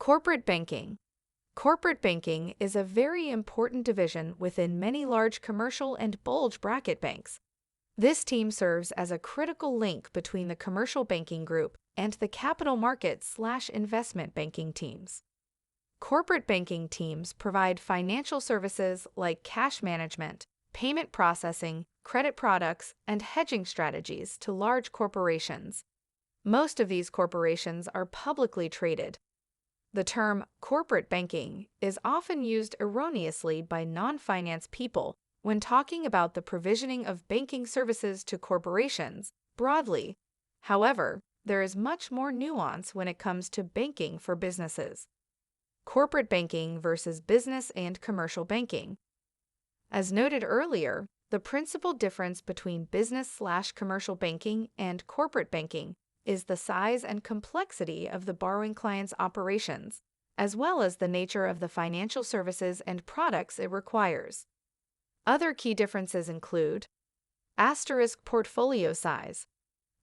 Corporate banking. Corporate banking is a very important division within many large commercial and bulge bracket banks. This team serves as a critical link between the commercial banking group and the capital markets/investment banking teams. Corporate banking teams provide financial services like cash management, payment processing, credit products, and hedging strategies to large corporations. Most of these corporations are publicly traded. The term corporate banking is often used erroneously by non-finance people when talking about the provisioning of banking services to corporations broadly. However, there is much more nuance when it comes to banking for businesses. Corporate banking versus business and commercial banking. As noted earlier, the principal difference between business/commercial banking and corporate banking is the size and complexity of the borrowing client's operations, as well as the nature of the financial services and products it requires. Other key differences include portfolio size.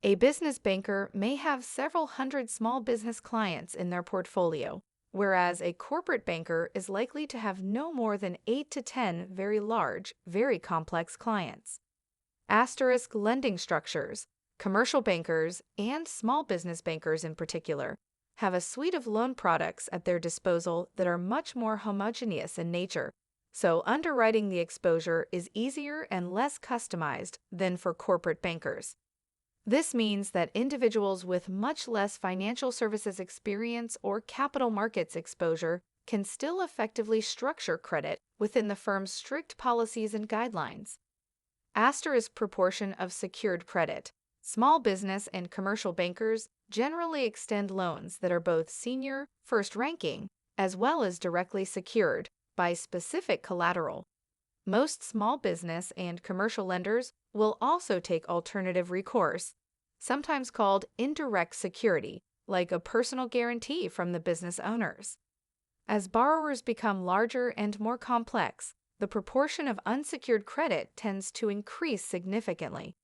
A business banker may have several hundred small business clients in their portfolio, whereas a corporate banker is likely to have no more than 8 to 10 very large, very complex clients. Lending structures. Commercial bankers, and small business bankers in particular, have a suite of loan products at their disposal that are much more homogeneous in nature, so underwriting the exposure is easier and less customized than for corporate bankers. This means that individuals with much less financial services experience or capital markets exposure can still effectively structure credit within the firm's strict policies and guidelines. Proportion of secured credit. Small business and commercial bankers generally extend loans that are both senior, first ranking, as well as directly secured by specific collateral. Most small business and commercial lenders will also take alternative recourse, sometimes called indirect security, like a personal guarantee from the business owners. As borrowers become larger and more complex, the proportion of unsecured credit tends to increase significantly.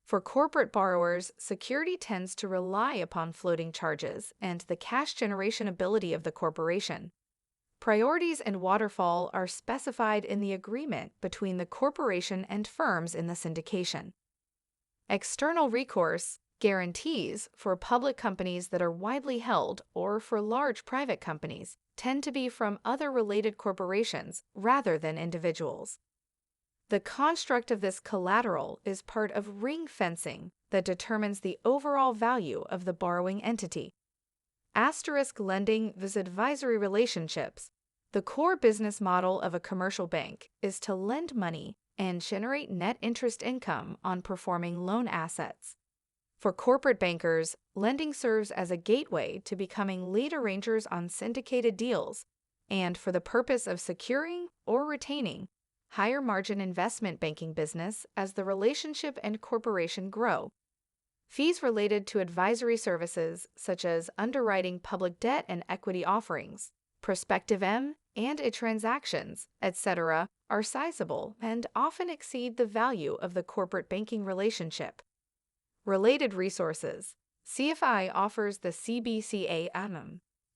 For corporate borrowers, security tends to rely upon floating charges and the cash generation ability of the corporation. Priorities and waterfall are specified in the agreement between the corporation and firms in the syndication. External recourse guarantees for public companies that are widely held or for large private companies tend to be from other related corporations rather than individuals. The construct of this collateral is part of ring fencing that determines the overall value of the borrowing entity. Lending vs. advisory relationships. The core business model of a commercial bank is to lend money and generate net interest income on performing loan assets. For corporate bankers, lending serves as a gateway to becoming lead arrangers on syndicated deals, and for the purpose of securing or retaining higher margin investment banking business as the relationship and corporation grow. Fees related to advisory services such as underwriting public debt and equity offerings, prospective M&A transactions, etc., are sizable and often exceed the value of the corporate banking relationship. Related resources. CFI offers the CBCA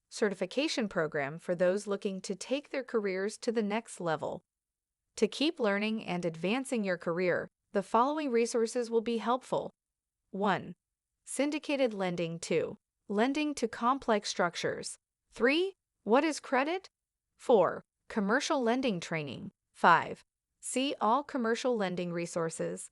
certification program for those looking to take their careers to the next level. To keep learning and advancing your career, the following resources will be helpful. 1. Syndicated lending. 2. Lending to complex structures. 3. What is credit? 4. Commercial lending training. 5. See all commercial lending resources.